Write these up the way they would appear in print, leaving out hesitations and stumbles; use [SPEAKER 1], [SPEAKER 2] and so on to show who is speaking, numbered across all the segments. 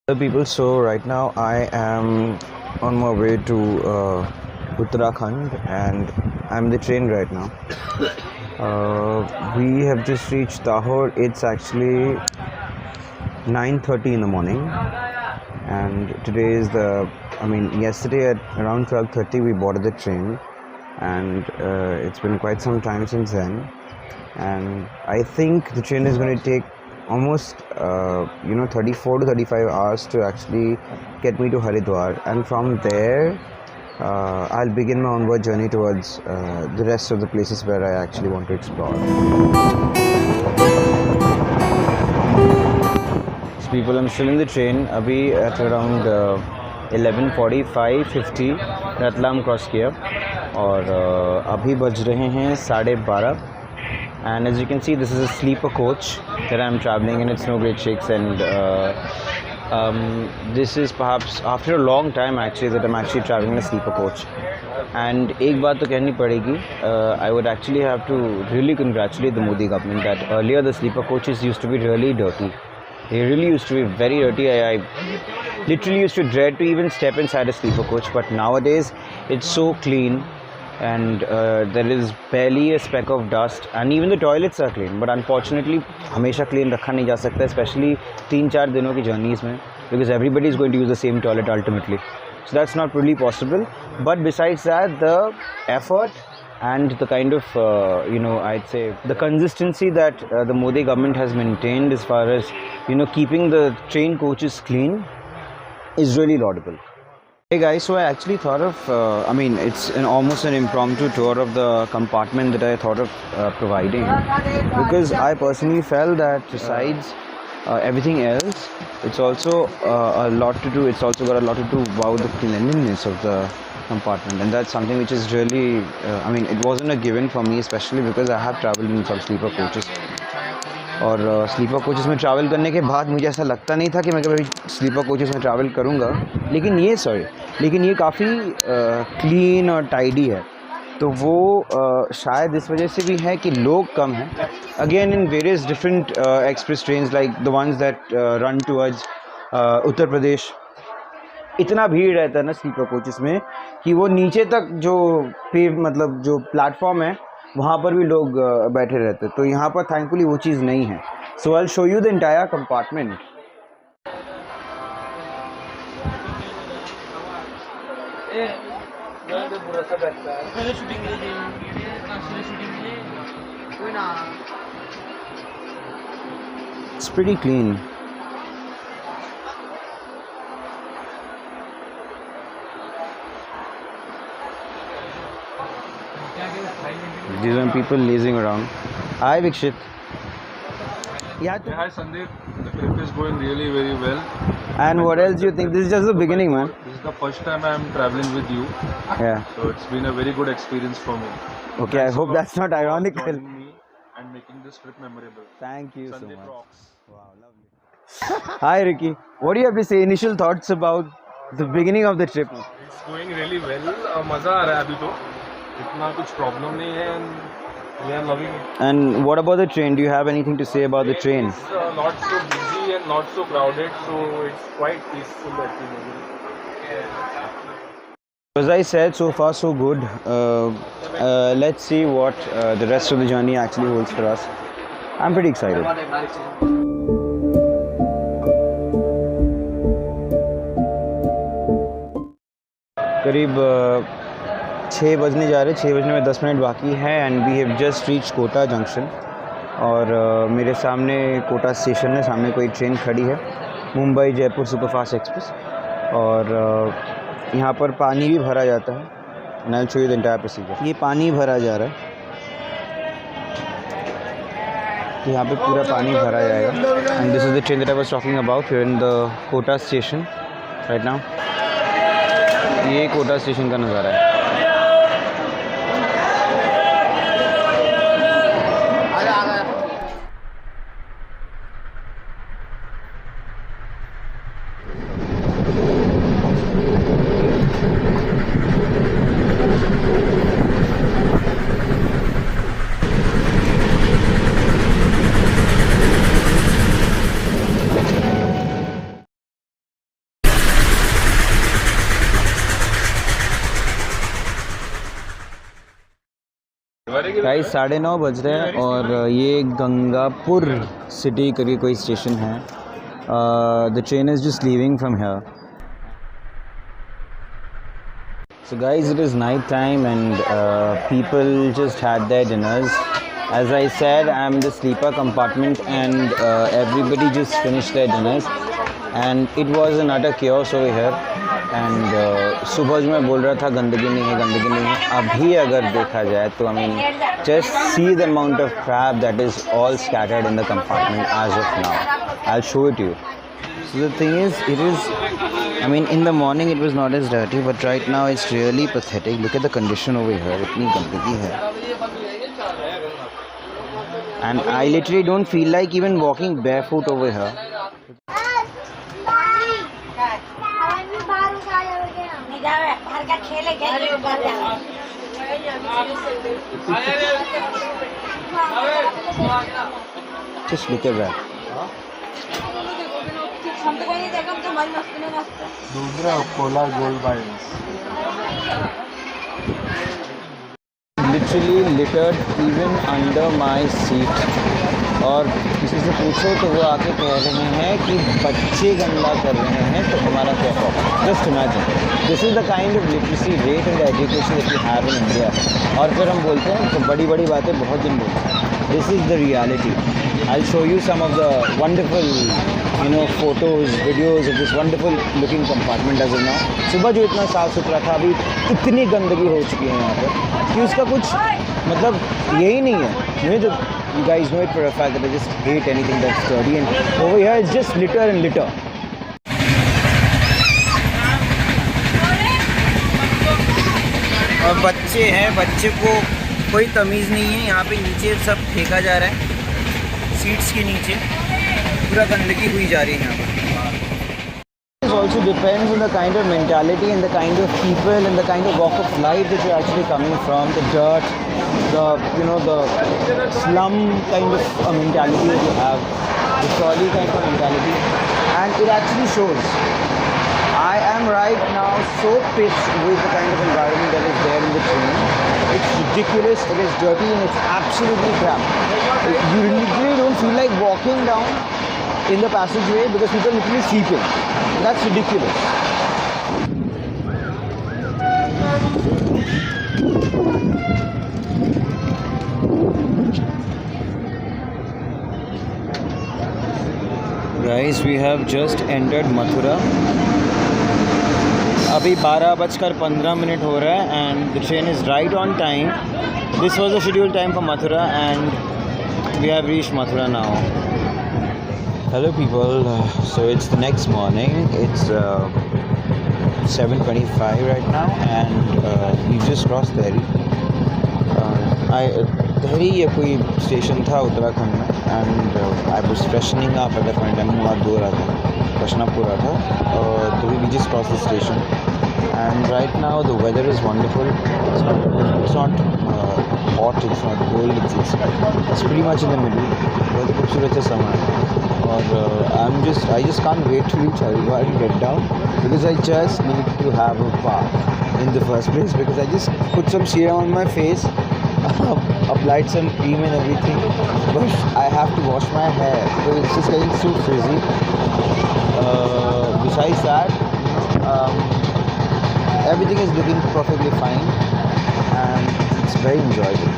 [SPEAKER 1] Hello people, so right now I am on my way to Uttarakhand and I'm in the train right now. We have just reached Tahor. It's actually 9:30 in the morning, and today is yesterday at around 12:30 we boarded the train, and it's been quite some time since then, and I think the train is going to take almost 34 to 35 hours to actually get me to Haridwar, and from there I'll begin my onward journey towards the rest of the places where I actually want to explore. So people, I'm still in the train. Abhi at around 11:45 50 Ratlam cross किया और अभी बज रहे हैं 12:30. And as you can see, this is a sleeper coach that I'm traveling in. It's no great shakes, and this is perhaps after a long time actually that I'm actually traveling in a sleeper coach. And एक बात तो कहनी पड़ेगी, I would actually have to really congratulate the Modi government that earlier the sleeper coaches used to be really dirty. They really used to be very dirty. I literally used to dread to even step inside a sleeper coach, but nowadays it's so clean. And there is barely a speck of dust, and even the toilets are clean, but unfortunately हमेशा clean रखा नहीं जा सकता, especially 3-4 दिनों की journeys में, because everybody is going to use the same toilet ultimately, so that's not really possible. But besides that, the effort and the kind of I'd say the consistency that the Modi government has maintained as far as keeping the train coaches clean is really laudable. Hey guys, so I actually thought of, it's almost an impromptu tour of the compartment that I thought of providing, because I personally felt that besides everything else, it's also a lot to do. It's also got a lot to do about the cleanliness of the compartment, and that's something which is really, it wasn't a given for me, especially because I have traveled in some sleeper coaches. और sleeper coaches में travel करने के बाद मुझे ऐसा लगता नहीं था कि मैं कभी स्लीपर कोचेस में ट्रैवल करूँगा, लेकिन ये काफ़ी क्लीन और टाइडी है, तो वो शायद इस वजह से भी है कि लोग कम हैं. Again in various different express trains like the ones that run towards Uttar Pradesh, इतना भीड़ रहता है ना स्लीपर कोचेस में कि वो नीचे तक जो जो प्लेटफॉर्म है वहाँ पर भी लोग बैठे रहते, तो यहाँ पर थैंकफुली वो चीज़ नहीं है. So I will show you the entire compartment. It's pretty clean. These are people lazing around. Hi Vikshit.
[SPEAKER 2] Yeah, hi Sandeep. The trip is going really very well.
[SPEAKER 1] And what else do you think? This is just the beginning, man.
[SPEAKER 2] This is the first time I am traveling with you.
[SPEAKER 1] Yeah.
[SPEAKER 2] So it's been a very good experience for me.
[SPEAKER 1] Okay, I hope that's not ironical.
[SPEAKER 2] Joining me and making this trip memorable.
[SPEAKER 1] Thank you
[SPEAKER 2] Sandeep
[SPEAKER 1] so much.
[SPEAKER 2] rocks.
[SPEAKER 1] Wow, lovely. Hi Ricky. What do you have to say? Initial thoughts about the beginning of the trip?
[SPEAKER 2] It's going really well. मजा आ रहा है अभी तो. इतना कुछ problem नहीं है, and we are loving it.
[SPEAKER 1] And what about the train? Do you have anything to say about the train?
[SPEAKER 2] It's not so busy and not so crowded, so it's quite peaceful at the moment.
[SPEAKER 1] As I said, so far so good. Let's see what the rest of the journey actually holds for us. I'm pretty excited. करीब 6 बजने जा रहे, 6 बजने में 10 minute बाकी है, and we have just reach Kota junction. और मेरे सामने कोटा स्टेशन है, सामने कोई ट्रेन खड़ी है, मुंबई जयपुर सुपरफास्ट एक्सप्रेस, और यहाँ पर पानी भी भरा जाता है. And I will show you the entire procedure. ये पानी भरा जा रहा है, यहाँ पे पूरा पानी भरा जाएगा. And this is the train that I was talking about here in the Kota station right now. ये कोटा स्टेशन का नज़ारा है. गाइस 9:30 बज रहे हैं और ये गंगापुर सिटी करके कोई स्टेशन है. The train is just leaving from here. So guys, it is night time and people just had their dinners. As I said, I'm the sleeper compartment and everybody just finished their dinners and it was an utter chaos over here. And सुबह जो मैं बोल रहा था गंदगी नहीं है, अभी अगर देखा जाए तो I mean just see the amount of crap that is all scattered in the compartment as of now. I'll show it to you. So the thing is, I mean in the morning it was not as dirty, but right now it's really pathetic. Look at the condition over here. इतनी गंदगी है. And I literally don't feel like even walking barefoot over here. Just look at that. Literally littered even under my seat. और किसी से पूछो तो वो आके कह रहे हैं कि बच्चे गंदा कर रहे हैं तो हमारा क्या problem. Just imagine this is the kind of literacy rate and education that we have in India. और फिर हम बोलते हैं तो बड़ी बड़ी बातें बहुत दिन बोलते हैं. This is the reality. I'll show you some of the wonderful, photos, videos of this wonderful looking compartment as of now. सुबह जो इतना साफ़ सुथरा था, अभी इतनी गंदगी हो चुकी है यहाँ पर कि उसका कुछ मतलब यही नहीं है. You guys know it for a fact that I just hate anything that's dirty, and over here it's just litter and litter. और बच्चे हैं, बच्चे को कोई तमीज़ नहीं है. यहाँ पे नीचे सब फेंका जा रहा है. सीट्स के नीचे पूरा गंदगी हुई जा रही है यहाँ पर. It also depends on the kind of mentality and the kind of people and the kind of walk of life that you're actually coming from. The dirt, the slum kind of mentality that you have, the trolley kind of mentality, and it actually shows. I am right now so pissed with the kind of environment that is there in the train. It's ridiculous, it is dirty, and it's absolutely crap. You literally don't feel like walking down in the passageway because people are literally sleeping. That's ridiculous. Guys, we have just entered Mathura. अभी 12:15 हो रहा है and the train is right on time. This was the scheduled time for Mathura and we have reached Mathura now. Hello people, so it's the next morning. It's 7:25 right now and we just crossed Diaries. Diaries ये कोई station था उत्तराखंड में and I was freshening up at that point. I मुँह हाथ धो रहा था, freshen up हो रहा था और तो we just crossed the station and right now the weather is wonderful. It's not hot, it's not cold, it's pretty much in the middle. बहुत खूबसूरत सा समय है और I just can't wait to reach Haridwar and get down because I just need to have a bath in the first place because I just put some serum on my face, applied some cream and everything, but I have to wash my hair because it's just getting so frizzy. Besides that, everything is looking perfectly fine and it's very enjoyable.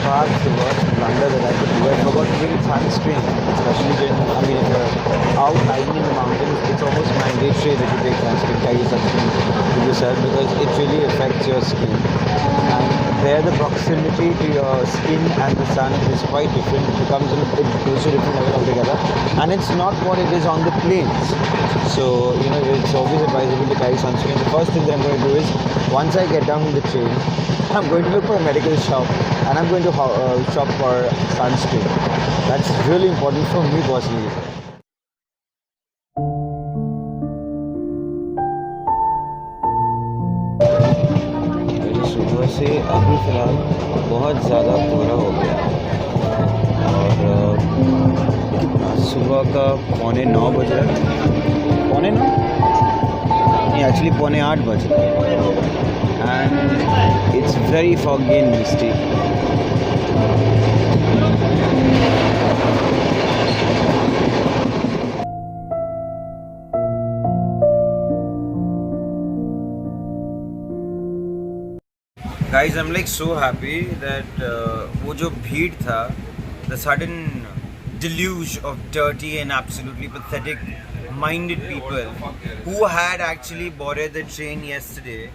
[SPEAKER 1] Perhaps the worst blunder that I could do. I forgot to bring sunscreen, especially if you're out hiking in the mountains. It's almost mandatory that you take sunscreen, carry sunscreen with yourself because it really affects your skin. And there, the proximity to your skin and the sun is quite different. It goes to a different level altogether, and it's not what it is on the plains. So it's always advisable to carry sunscreen. The first thing that I'm going to do is once I get down in the train, I'm going to look for a medical shop and I'm going to shop for sunscreen. That's really important for me personally. सुबह से अभी फ़िलहाल बहुत ज़्यादा कोहरा हो गया और सुबह का 8:45 बज रहा है. 8:45 एक्चुअली 7:45 बज रहे and it's very foggy and misty. Guys, I'm like so happy that वो जो भीड़ था, the sudden deluge of dirty and absolutely pathetic minded people who had actually boarded the train yesterday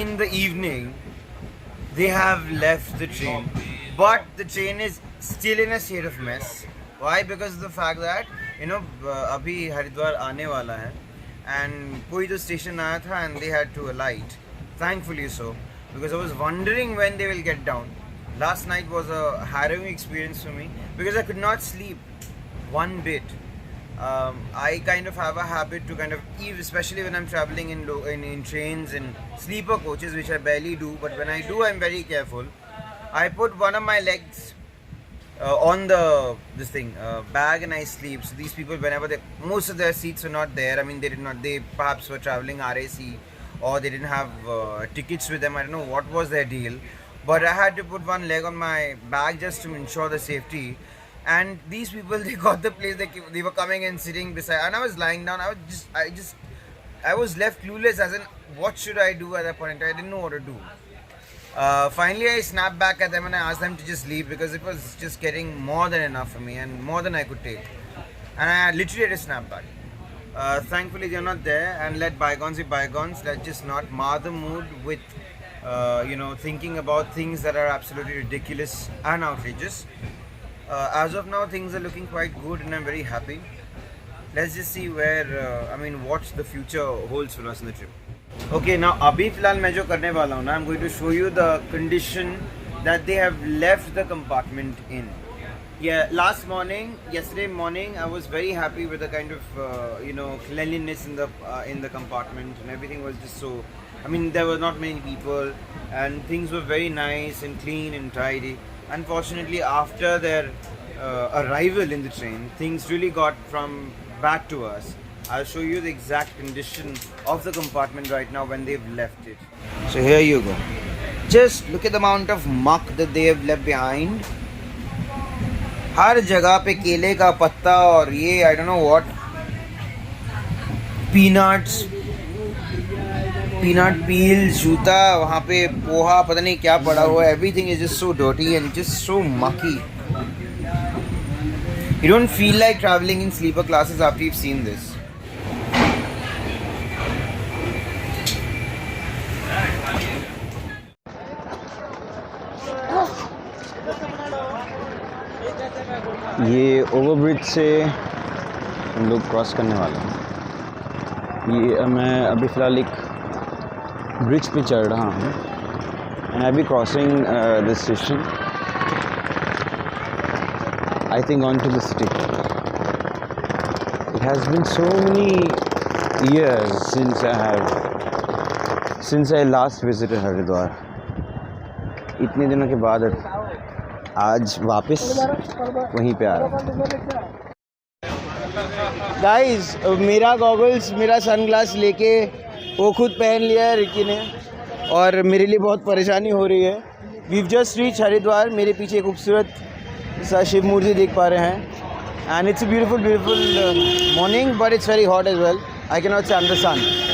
[SPEAKER 1] in the evening, they have left the train, but the train is still in a state of mess. Why? Because of the fact that अभी हरिद्वार आने वाला है and कोई तो station आया था and they had to alight. Thankfully so, because I was wondering when they will get down. Last night was a harrowing experience for me because I could not sleep one bit. I kind of have a habit to kind of eat, especially when I'm traveling in trains and sleeper coaches, which I barely do. But when I do, I'm very careful. I put one of my legs on this bag and I sleep. So these people, whenever most of their seats were not there. I mean, they perhaps were traveling RAC or they didn't have tickets with them. I don't know what was their deal, but I had to put one leg on my bag just to ensure the safety. And these people, they got the place. They were coming and sitting beside, and I was lying down. I was left clueless as in what should I do at that point. I didn't know what to do. Finally, I snapped back at them and I asked them to just leave because it was just getting more than enough for me and more than I could take. And I literally had to snap back. Thankfully, they're not there, and let bygones be bygones. Let's just not mar the mood with, thinking about things that are absolutely ridiculous and outrageous. As of now, things are looking quite good, and I'm very happy. Let's just see what the future holds for us in the trip. Okay, now अभी फिलहाल मैं जो करने वाला हूँ ना, I'm going to show you the condition that they have left the compartment in. Yeah, yesterday morning, I was very happy with the kind of cleanliness in the compartment, and everything was just so. I mean, there were not many people, and things were very nice and clean and tidy. Unfortunately, after their arrival in the train, things really got back to us. I'll show you the exact condition of the compartment right now when they've left it. So here you go. Just look at the amount of muck that they have left behind. हर जगह पे केले का पत्ता और ये I don't know what peanut peels, जूता, वहाँ पे पोहा, पता नहीं क्या पड़ा हुआ है. Everything is just so dirty and just so mucky. You don't feel like traveling in sleeper classes after you've seen this. ये ओवरब्रिज से हम लोग क्रॉस करने वाले हैं. ये मैं अभी फ़िलहाल एक ब्रिज पे चढ़ रहा हूँ and I be crossing the station, I think on to the city. It has been so many years since I last visited Haridwar. इतने दिनों के बाद आज वापस वहीं पे आ रहा हूँ. गाइस, मेरा गॉगल्स, मेरा सनग्लास लेके वो खुद पहन लिया है रिकी ने, और मेरे लिए बहुत परेशानी हो रही है. We've just reach Haridwar. मेरे पीछे खूबसूरत सा शिव मूर्ति देख पा रहे हैं, and it's a beautiful morning, but it's very hot as well. I can not stand the sun.